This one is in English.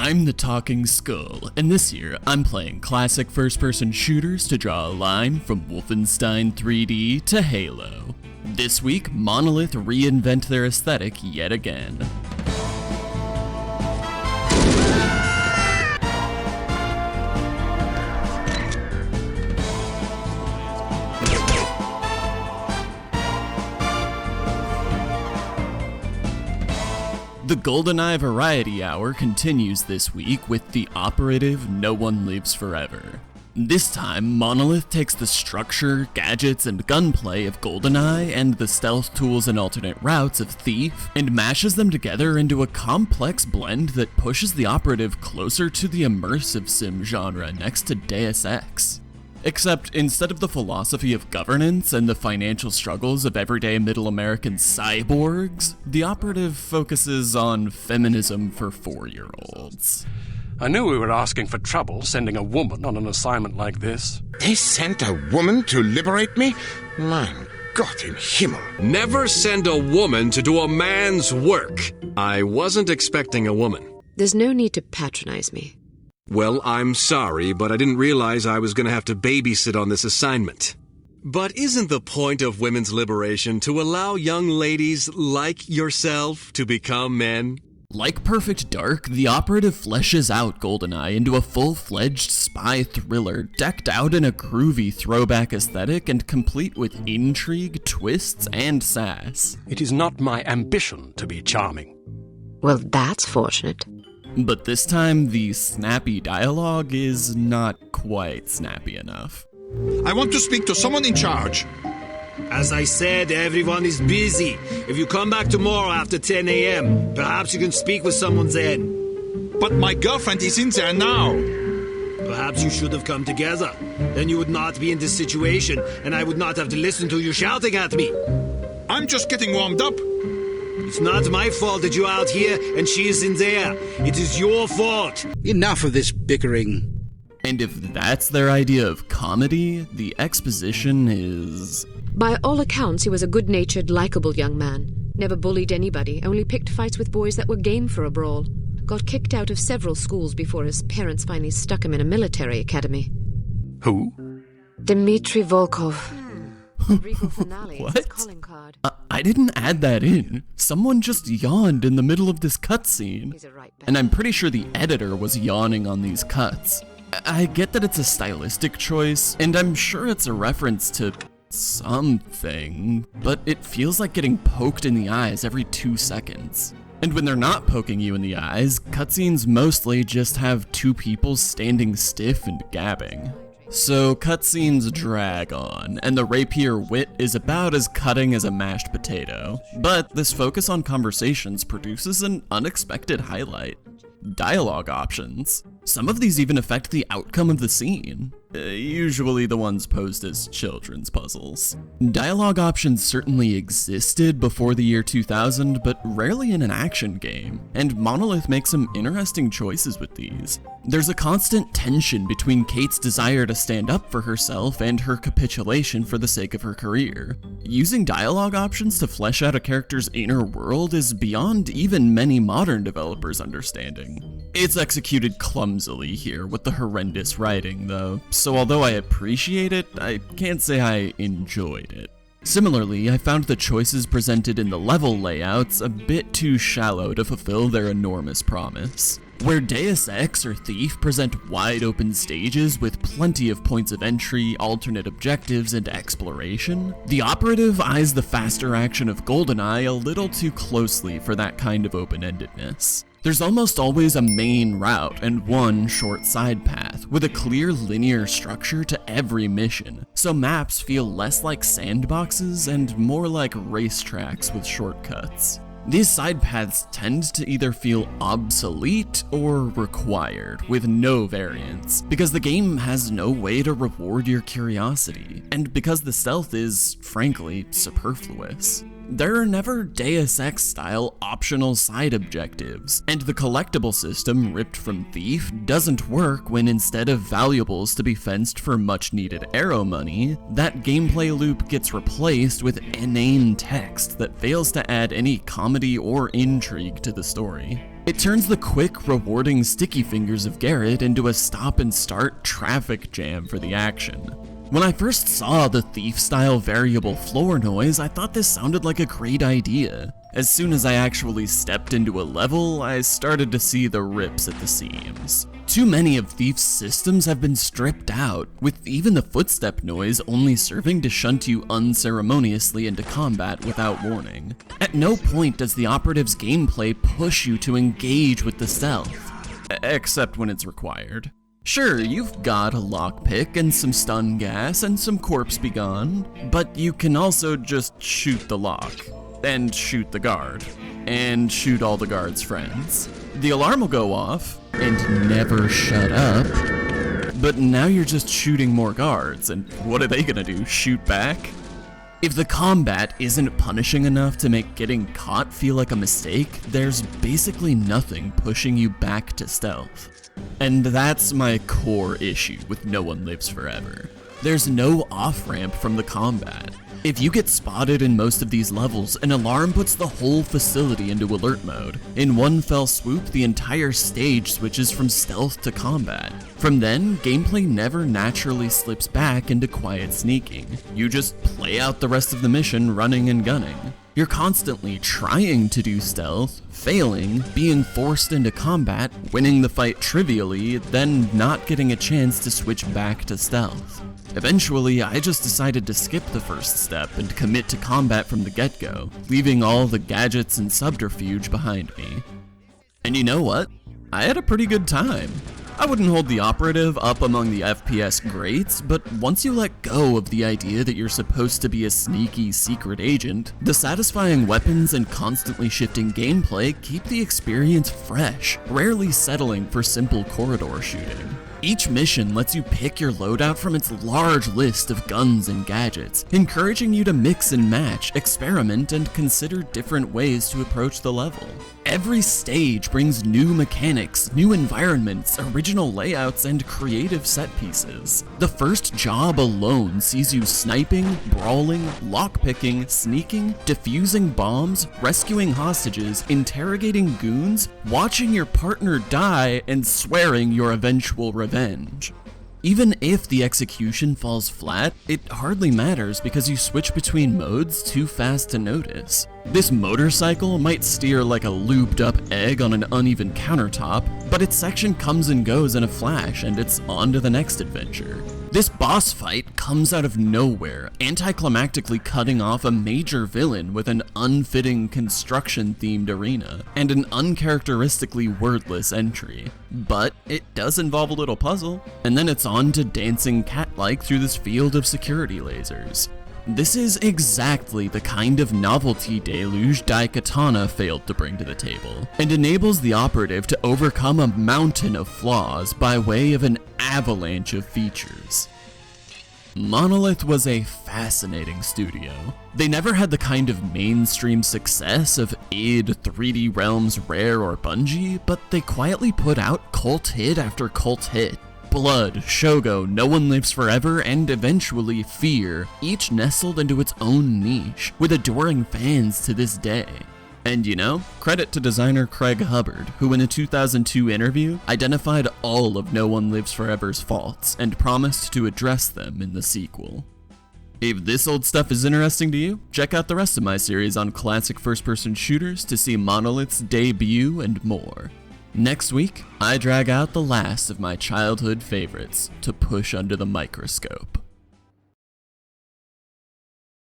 I'm the Talking Skull, and this year I'm playing classic first-person shooters to draw a line from Wolfenstein 3D to Halo. This week, Monolith reinvent their aesthetic yet again. The Goldeneye Variety Hour continues this week with the operative No One Lives Forever. This time, Monolith takes the structure, gadgets, and gunplay of Goldeneye and the stealth tools and alternate routes of Thief, and mashes them together into a complex blend that pushes the operative closer to the immersive sim genre next to Deus Ex. Except instead of the philosophy of governance and the financial struggles of everyday middle American cyborgs, the operative focuses on feminism for 4-year-olds. I knew we were asking for trouble sending a woman on an assignment like this. They sent a woman to liberate me? Mein Gott im Himmel. Never send a woman to do a man's work. I wasn't expecting a woman. There's no need to patronize me. Well, I'm sorry, but I didn't realize I was going to have to babysit on this assignment. But isn't the point of women's liberation to allow young ladies like yourself to become men? Like Perfect Dark, the operative fleshes out Goldeneye into a full-fledged spy thriller decked out in a groovy throwback aesthetic and complete with intrigue, twists, and sass. It is not my ambition to be charming. Well, that's fortunate. But this time, the snappy dialogue is not quite snappy enough. I want to speak to someone in charge. As I said, everyone is busy. If you come back tomorrow after 10 a.m., perhaps you can speak with someone then. But my girlfriend is in there now. Perhaps you should have come together. Then you would not be in this situation, and I would not have to listen to you shouting at me. I'm just getting warmed up. It's not my fault that you're out here and she is in there. It is your fault. Enough of this bickering. And if that's their idea of comedy, the exposition is... By all accounts, he was a good-natured, likable young man. Never bullied anybody, only picked fights with boys that were game for a brawl. Got kicked out of several schools before his parents finally stuck him in a military academy. Who? Dmitry Volkov. What? I didn't add that in. Someone just yawned in the middle of this cutscene. And I'm pretty sure the editor was yawning on these cuts. I get that it's a stylistic choice, and I'm sure it's a reference to something, but it feels like getting poked in the eyes every 2 seconds. And when they're not poking you in the eyes, cutscenes mostly just have two people standing stiff and gabbing. So cutscenes drag on, and the rapier wit is about as cutting as a mashed potato. But this focus on conversations produces an unexpected highlight. Dialogue options. Some of these even affect the outcome of the scene. Usually the ones posed as children's puzzles. Dialogue options certainly existed before the year 2000, but rarely in an action game, and Monolith makes some interesting choices with these. There's a constant tension between Kate's desire to stand up for herself and her capitulation for the sake of her career. Using dialogue options to flesh out a character's inner world is beyond even many modern developers' understanding. It's executed clumsily here with the horrendous writing, though, so although I appreciate it, I can't say I enjoyed it. Similarly, I found the choices presented in the level layouts a bit too shallow to fulfill their enormous promise. Where Deus Ex or Thief present wide open stages with plenty of points of entry, alternate objectives, and exploration, the operative eyes the faster action of Goldeneye a little too closely for that kind of open-endedness. There's almost always a main route and one short side path, with a clear linear structure to every mission, so maps feel less like sandboxes and more like racetracks with shortcuts. These side paths tend to either feel obsolete or required, with no variance, because the game has no way to reward your curiosity, and because the stealth is, frankly, superfluous. There are never Deus Ex-style optional side objectives, and the collectible system ripped from Thief doesn't work when instead of valuables to be fenced for much-needed arrow money, that gameplay loop gets replaced with inane text that fails to add any comedy or intrigue to the story. It turns the quick, rewarding sticky fingers of Garrett into a stop-and-start traffic jam for the action. When I first saw the thief-style variable floor noise, I thought this sounded like a great idea. As soon as I actually stepped into a level, I started to see the rips at the seams. Too many of Thief's systems have been stripped out, with even the footstep noise only serving to shunt you unceremoniously into combat without warning. At no point does the operative's gameplay push you to engage with the stealth, except when it's required. Sure, you've got a lockpick and some stun gas and some corpse begone, but you can also just shoot the lock, and shoot the guard, and shoot all the guard's friends. The alarm will go off, and never shut up, but now you're just shooting more guards, and what are they gonna do, shoot back? If the combat isn't punishing enough to make getting caught feel like a mistake, there's basically nothing pushing you back to stealth. And that's my core issue with No One Lives Forever. There's no off-ramp from the combat. If you get spotted in most of these levels, an alarm puts the whole facility into alert mode. In one fell swoop, the entire stage switches from stealth to combat. From then, gameplay never naturally slips back into quiet sneaking. You just play out the rest of the mission running and gunning. You're constantly trying to do stealth, failing, being forced into combat, winning the fight trivially, then not getting a chance to switch back to stealth. Eventually, I just decided to skip the first step and commit to combat from the get-go, leaving all the gadgets and subterfuge behind me. And you know what? I had a pretty good time. I wouldn't hold the operative up among the FPS greats, but once you let go of the idea that you're supposed to be a sneaky secret agent, the satisfying weapons and constantly shifting gameplay keep the experience fresh, rarely settling for simple corridor shooting. Each mission lets you pick your loadout from its large list of guns and gadgets, encouraging you to mix and match, experiment, and consider different ways to approach the level. Every stage brings new mechanics, new environments, original layouts, and creative set pieces. The first job alone sees you sniping, brawling, lockpicking, sneaking, defusing bombs, rescuing hostages, interrogating goons, watching your partner die, and swearing your eventual revenge. Even if the execution falls flat, it hardly matters because you switch between modes too fast to notice. This motorcycle might steer like a lubed up egg on an uneven countertop, but its section comes and goes in a flash and it's on to the next adventure. This boss fight comes out of nowhere, anticlimactically cutting off a major villain with an unfitting construction-themed arena, and an uncharacteristically wordless entry. But it does involve a little puzzle, and then it's on to dancing cat-like through this field of security lasers. This is exactly the kind of novelty deluge Daikatana failed to bring to the table, and enables the operative to overcome a mountain of flaws by way of an avalanche of features. Monolith was a fascinating studio. They never had the kind of mainstream success of id, 3D Realms, Rare, or Bungie, but they quietly put out cult hit after cult hit. Blood, Shogo, No One Lives Forever, and eventually Fear, each nestled into its own niche, with adoring fans to this day. And you know, credit to designer Craig Hubbard, who in a 2002 interview identified all of No One Lives Forever's faults and promised to address them in the sequel. If this old stuff is interesting to you, check out the rest of my series on classic first-person shooters to see Monolith's debut and more. Next week, I drag out the last of my childhood favorites to push under the microscope.